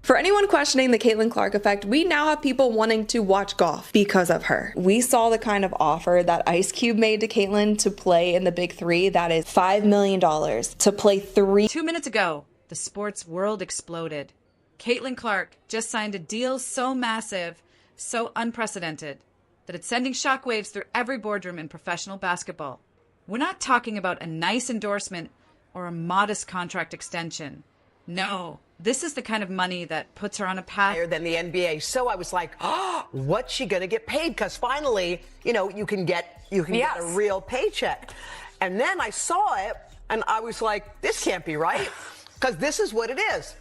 For anyone questioning the Caitlin Clark effect, we now have people wanting to watch golf because of her. We saw the kind of offer that Ice Cube made to Caitlin to play in the Big Three. That is $5 million to play 2 minutes ago, the sports world exploded. Caitlin Clark just signed a deal so massive, so unprecedented, that it's sending shockwaves through every boardroom in professional basketball. We're not talking about a nice endorsement or a modest contract extension. No, this is the kind of money that puts her on a path higher than the NBA. So I was like, oh, what's she going to get paid? Because finally, you know, you can get a real paycheck. And then I saw it and I was like, this can't be right. Because this is what it is.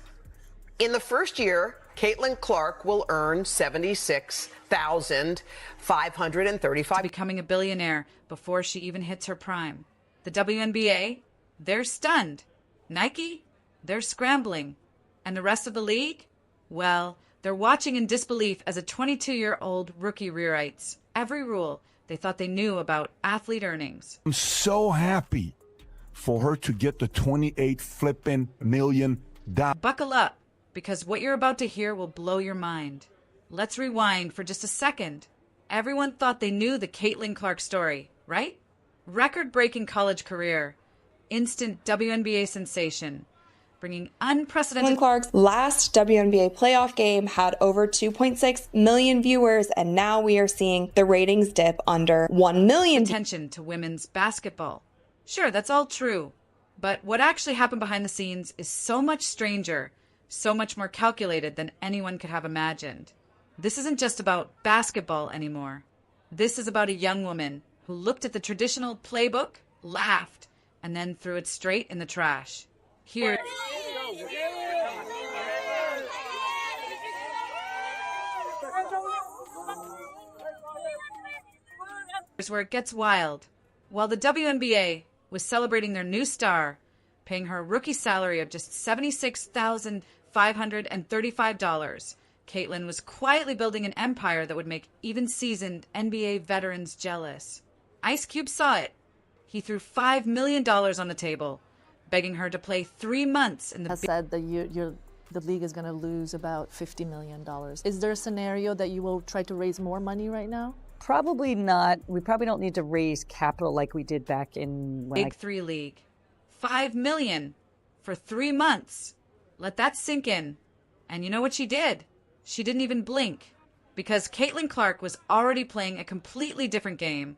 In the first year, Caitlin Clark will earn $76,535. Becoming a billionaire before she even hits her prime. The WNBA, they're stunned. Nike, they're scrambling. And the rest of the league? Well, they're watching in disbelief as a 22-year-old rookie rewrites every rule they thought they knew about athlete earnings. I'm so happy for her to get the 28 flipping million. Buckle up, because what you're about to hear will blow your mind. Let's rewind for just a second. Everyone thought they knew the Caitlin Clark story, right? Record-breaking college career, instant WNBA sensation, bringing unprecedented... Caitlin Clark's last WNBA playoff game had over 2.6 million viewers, and now we are seeing the ratings dip under 1 million. Attention to women's basketball. Sure, that's all true. But what actually happened behind the scenes is so much stranger, so much more calculated than anyone could have imagined. This isn't just about basketball anymore. This is about a young woman who looked at the traditional playbook, laughed, and then threw it straight in the trash. Here's where it gets wild. While the WNBA was celebrating their new star, paying her a rookie salary of just $76,535, Caitlin was quietly building an empire that would make even seasoned NBA veterans jealous. Ice Cube saw it. He threw $5 million on the table, begging her to play 3 months in the... Has said that the league is going to lose about $50 million. Is there a scenario that you will try to raise more money right now? Probably not. We probably don't need to raise capital like we did back in... Big Three League. $5 million for 3 months. Let that sink in. And you know what she did? She didn't even blink. Because Caitlin Clark was already playing a completely different game.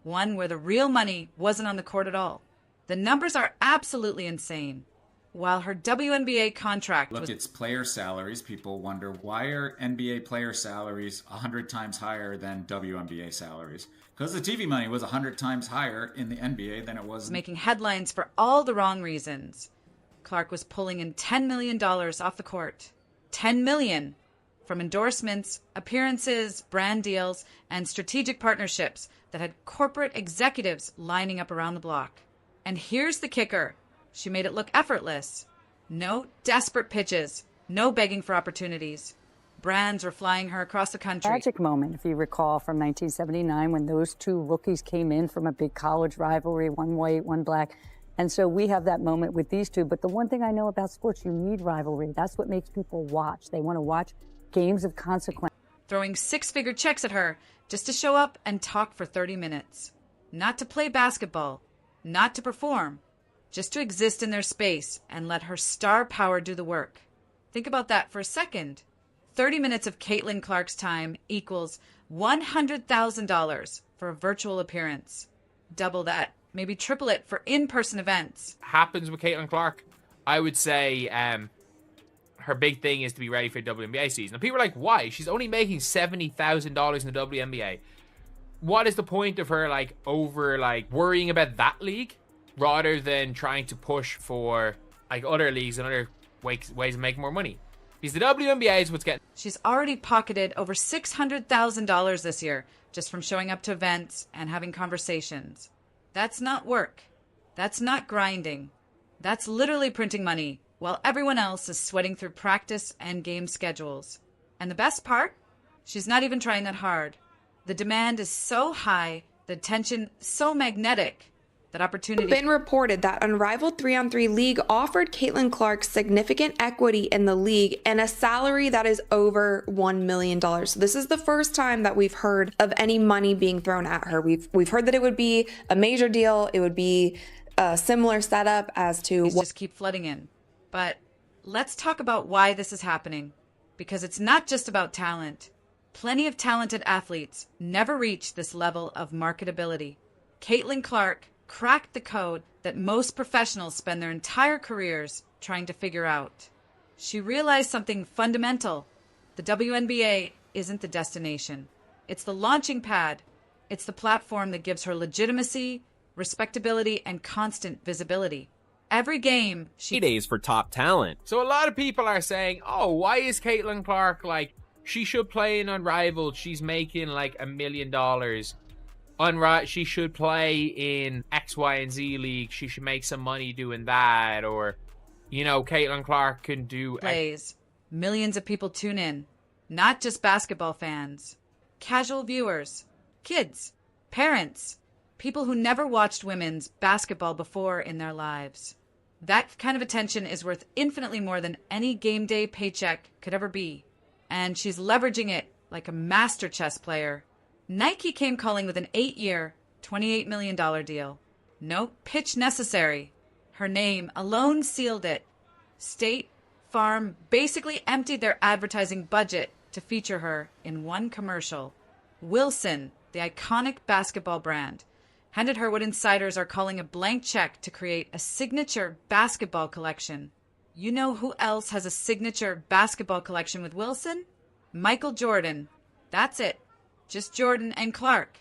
One where the real money wasn't on the court at all. The numbers are absolutely insane. While her WNBA contract Look, it's player salaries. People wonder, why are NBA player salaries 100 times higher than WNBA salaries? Because the TV money was 100 times higher in the NBA than it was... Making headlines for all the wrong reasons. Clark was pulling in $10 million off the court. $10 million from endorsements, appearances, brand deals, and strategic partnerships that had corporate executives lining up around the block. And here's the kicker. She made it look effortless. No desperate pitches. No begging for opportunities. Brands were flying her across the country. Tragic moment, if you recall, from 1979 when those two rookies came in from a big college rivalry, one white, one black. And so we have that moment with these two. But the one thing I know about sports, you need rivalry. That's what makes people watch. They want to watch games of consequence. Throwing six-figure checks at her just to show up and talk for 30 minutes. Not to play basketball. Not to perform. Just to exist in their space and let her star power do the work. Think about that for a second. 30 minutes of Caitlin Clark's time equals $100,000 for a virtual appearance. Double that, maybe triple it for in-person events. Happens with Caitlin Clark, I would say her big thing is to be ready for the WNBA season. And people are like, why? She's only making $70,000 in the WNBA. What is the point of her worrying about that league rather than trying to push for other leagues and other ways of making more money? Because the WNBA is what's getting... She's already pocketed over $600,000 this year just from showing up to events and having conversations. That's not work. That's not grinding. That's literally printing money while everyone else is sweating through practice and game schedules. And the best part? She's not even trying that hard. The demand is so high, the tension so magnetic, That opportunity. It's been reported that Unrivaled 3-on-3 League offered Caitlin Clark significant equity in the league and a salary that is over $1 million. So this is the first time that we've heard of any money being thrown at her. We've heard that it would be a major deal. It would be a similar setup as to just keep flooding in. But let's talk about why this is happening, because it's not just about talent. Plenty of talented athletes never reach this level of marketability. Caitlin Clark cracked the code that most professionals spend their entire careers trying to figure out. She realized something fundamental. The WNBA isn't the destination. It's the launching pad. It's the platform that gives her legitimacy, respectability, and constant visibility. Every game she days for top talent. So a lot of people are saying, oh, why is Caitlin Clark like, she should play in Unrivaled, she's making like $1 million. She should play in X, Y, and Z league. She should make some money doing that. Or, you know, Caitlin Clark can do plays. Millions of people tune in. Not just basketball fans. Casual viewers. Kids. Parents. People who never watched women's basketball before in their lives. That kind of attention is worth infinitely more than any game day paycheck could ever be. And she's leveraging it like a master chess player. Nike came calling with an 8-year, $28 million deal. No pitch necessary. Her name alone sealed it. State Farm basically emptied their advertising budget to feature her in one commercial. Wilson, the iconic basketball brand, handed her what insiders are calling a blank check to create a signature basketball collection. You know who else has a signature basketball collection with Wilson? Michael Jordan. That's it. Just Jordan and Clark.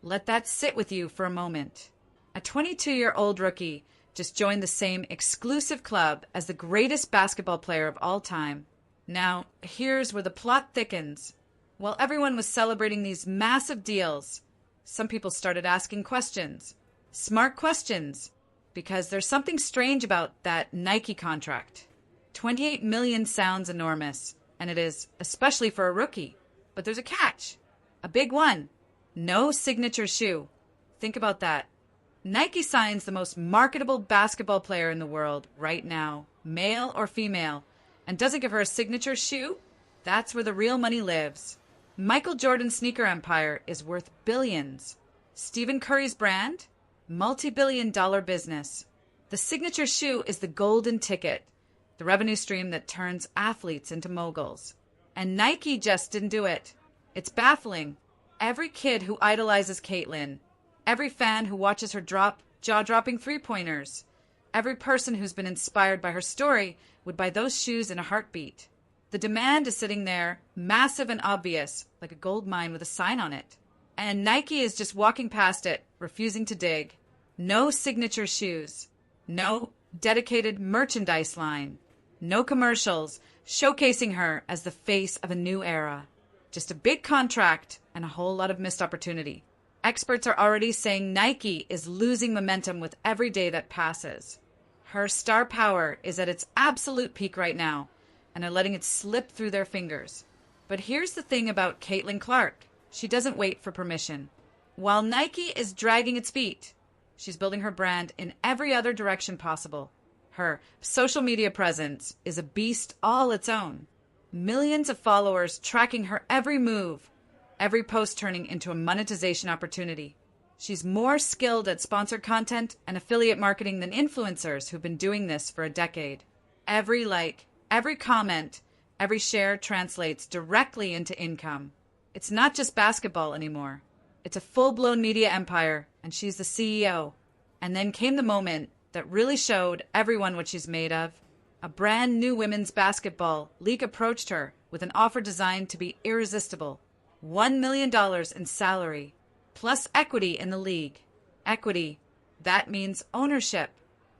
Let that sit with you for a moment. A 22-year-old rookie just joined the same exclusive club as the greatest basketball player of all time. Now, here's where the plot thickens. While everyone was celebrating these massive deals, some people started asking questions. Smart questions. Because there's something strange about that Nike contract. $28 million sounds enormous, and it is, especially for a rookie. But there's a catch. A big one. No signature shoe. Think about that. Nike signs the most marketable basketball player in the world right now, male or female, and doesn't give her a signature shoe? That's where the real money lives. Michael Jordan's sneaker empire is worth billions. Stephen Curry's brand? Multi-billion-dollar business. The signature shoe is the golden ticket, the revenue stream that turns athletes into moguls. And Nike just didn't do it. It's baffling. Every kid who idolizes Caitlin, every fan who watches her drop jaw-dropping three-pointers, every person who's been inspired by her story would buy those shoes in a heartbeat. The demand is sitting there, massive and obvious, like a gold mine with a sign on it. And Nike is just walking past it, refusing to dig. No signature shoes. No dedicated merchandise line. No commercials showcasing her as the face of a new era. Just a big contract and a whole lot of missed opportunity. Experts are already saying Nike is losing momentum with every day that passes. Her star power is at its absolute peak right now, and are letting it slip through their fingers. But here's the thing about Caitlin Clark. She doesn't wait for permission. While Nike is dragging its feet, she's building her brand in every other direction possible. Her social media presence is a beast all its own. Millions of followers tracking her every move, every post turning into a monetization opportunity. She's more skilled at sponsored content and affiliate marketing than influencers who've been doing this for a decade. Every like, every comment, every share translates directly into income. It's not just basketball anymore. It's a full-blown media empire, and she's the CEO. And then came the moment that really showed everyone what she's made of. A brand new women's basketball league approached her with an offer designed to be irresistible. $1 million in salary, plus equity in the league. Equity, that means ownership,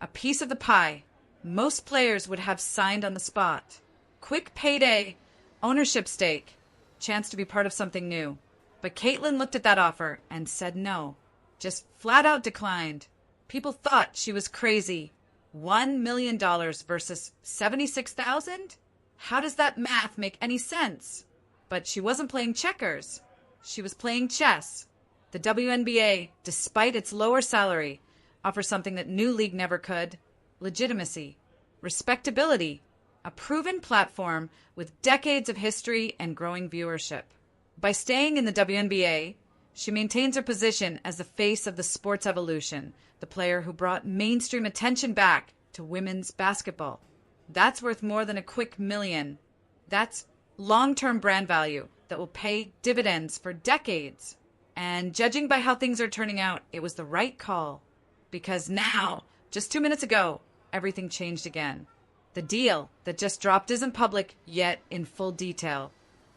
a piece of the pie. Most players would have signed on the spot. Quick payday, ownership stake, chance to be part of something new. But Caitlin looked at that offer and said no. Just flat out declined. People thought she was crazy. $1 million versus $76,000? How does that math make any sense? But she wasn't playing checkers. She was playing chess. The WNBA, despite its lower salary, offers something that new league never could: legitimacy, respectability, a proven platform with decades of history and growing viewership. By staying in the WNBA, she maintains her position as the face of the sport's evolution, the player who brought mainstream attention back to women's basketball. That's worth more than a quick million. That's long-term brand value that will pay dividends for decades. And judging by how things are turning out, it was the right call. Because now, just 2 minutes ago, everything changed again. The deal that just dropped isn't public yet in full detail,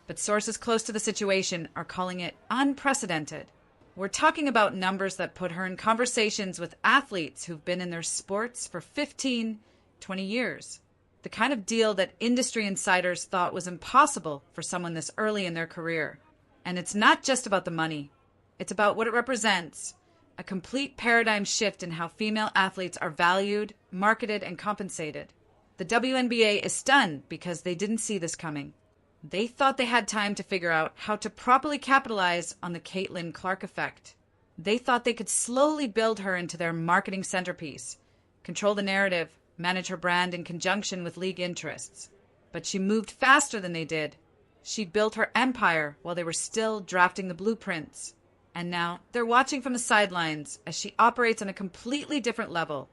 but sources close to the situation are calling it unprecedented. We're talking about numbers that put her in conversations with athletes who've been in their sports for 15, 20 years. The kind of deal that industry insiders thought was impossible for someone this early in their career. And it's not just about the money. It's about what it represents: a complete paradigm shift in how female athletes are valued, marketed, and compensated. The WNBA is stunned because they didn't see this coming. They thought they had time to figure out how to properly capitalize on the Caitlin Clark effect. They thought they could slowly build her into their marketing centerpiece, control the narrative, manage her brand in conjunction with league interests. But she moved faster than they did. She built her empire while they were still drafting the blueprints. And now they're watching from the sidelines as she operates on a completely different level,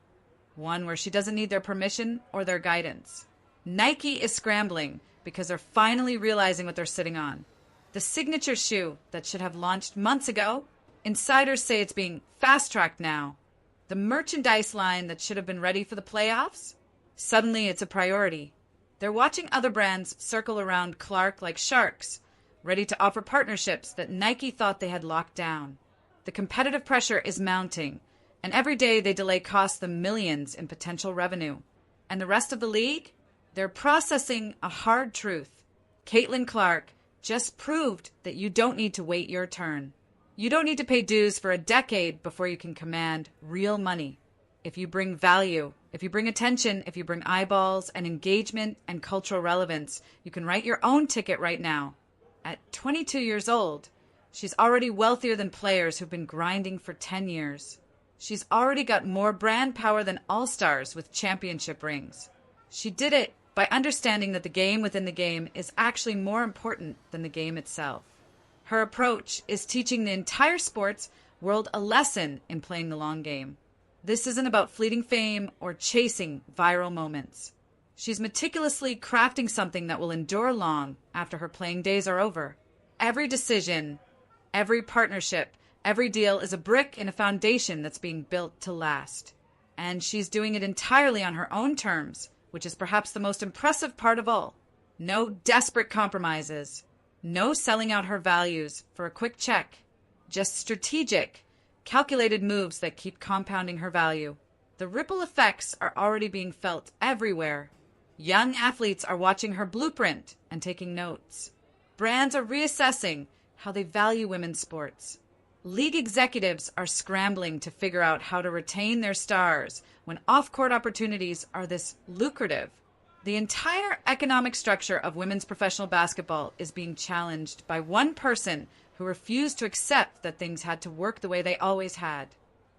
one where she doesn't need their permission or their guidance. Nike is scrambling because they're finally realizing what they're sitting on. The signature shoe that should have launched months ago, insiders say it's being fast-tracked now. The merchandise line that should have been ready for the playoffs, suddenly it's a priority. They're watching other brands circle around Clark like sharks, ready to offer partnerships that Nike thought they had locked down. The competitive pressure is mounting, and every day they delay costs them millions in potential revenue. And the rest of the league? They're processing a hard truth. Caitlin Clark just proved that you don't need to wait your turn. You don't need to pay dues for a decade before you can command real money. If you bring value, if you bring attention, if you bring eyeballs and engagement and cultural relevance, you can write your own ticket right now. At 22 years old, she's already wealthier than players who've been grinding for 10 years. She's already got more brand power than all-stars with championship rings. She did it by understanding that the game within the game is actually more important than the game itself. Her approach is teaching the entire sports world a lesson in playing the long game. This isn't about fleeting fame or chasing viral moments. She's meticulously crafting something that will endure long after her playing days are over. Every decision, every partnership, every deal is a brick in a foundation that's being built to last. And she's doing it entirely on her own terms, which is perhaps the most impressive part of all. No desperate compromises. No selling out her values for a quick check. Just strategic, calculated moves that keep compounding her value. The ripple effects are already being felt everywhere. Young athletes are watching her blueprint and taking notes. Brands are reassessing how they value women's sports. League executives are scrambling to figure out how to retain their stars when off-court opportunities are this lucrative. The entire economic structure of women's professional basketball is being challenged by one person who refused to accept that things had to work the way they always had.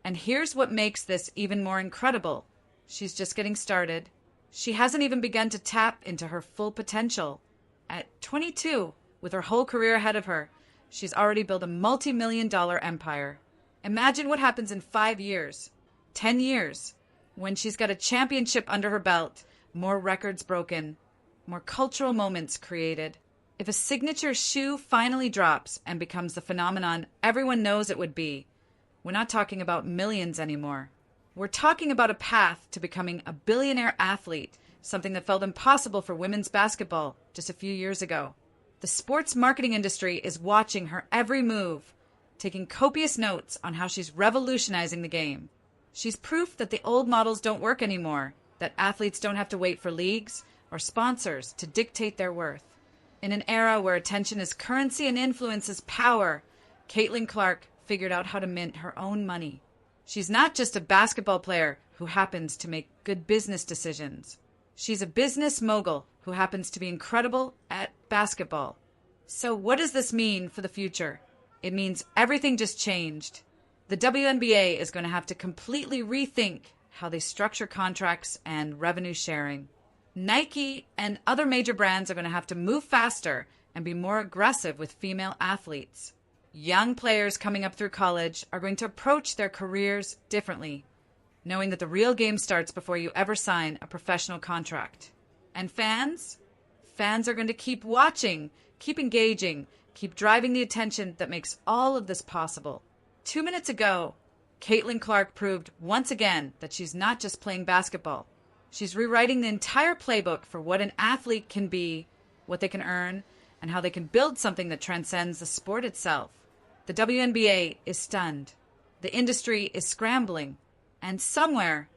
And here's what makes this even more incredible. She's just getting started. She hasn't even begun to tap into her full potential. At 22, with her whole career ahead of her, she's already built a multi-million-dollar empire. Imagine what happens in 5 years, 10 years, when she's got a championship under her belt, more records broken, more cultural moments created. If a signature shoe finally drops and becomes the phenomenon everyone knows it would be, we're not talking about millions anymore. We're talking about a path to becoming a billionaire athlete, something that felt impossible for women's basketball just a few years ago. The sports marketing industry is watching her every move, taking copious notes on how she's revolutionizing the game. She's proof that the old models don't work anymore, that athletes don't have to wait for leagues or sponsors to dictate their worth. In an era where attention is currency and influence is power, Caitlin Clark figured out how to mint her own money. She's not just a basketball player who happens to make good business decisions. She's a business mogul who happens to be incredible at basketball. So what does this mean for the future? It means everything just changed. The WNBA is going to have to completely rethink how they structure contracts and revenue sharing. Nike and other major brands are going to have to move faster and be more aggressive with female athletes. Young players coming up through college are going to approach their careers differently, knowing that the real game starts before you ever sign a professional contract. And fans are going to keep watching, keep engaging, keep driving the attention that makes all of this possible. 2 minutes ago, Caitlin Clark proved once again that she's not just playing basketball. She's rewriting the entire playbook for what an athlete can be, what they can earn, and how they can build something that transcends the sport itself. The WNBA is stunned. The industry is scrambling. And somewhere,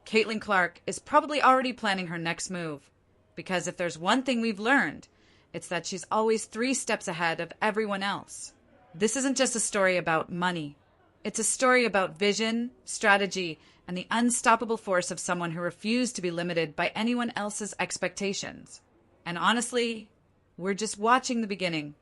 Caitlin Clark is probably already planning her next move. Because if there's one thing we've learned, it's that she's always 3 steps ahead of everyone else. This isn't just a story about money. It's a story about vision, strategy, and the unstoppable force of someone who refused to be limited by anyone else's expectations. And honestly, we're just watching the beginning.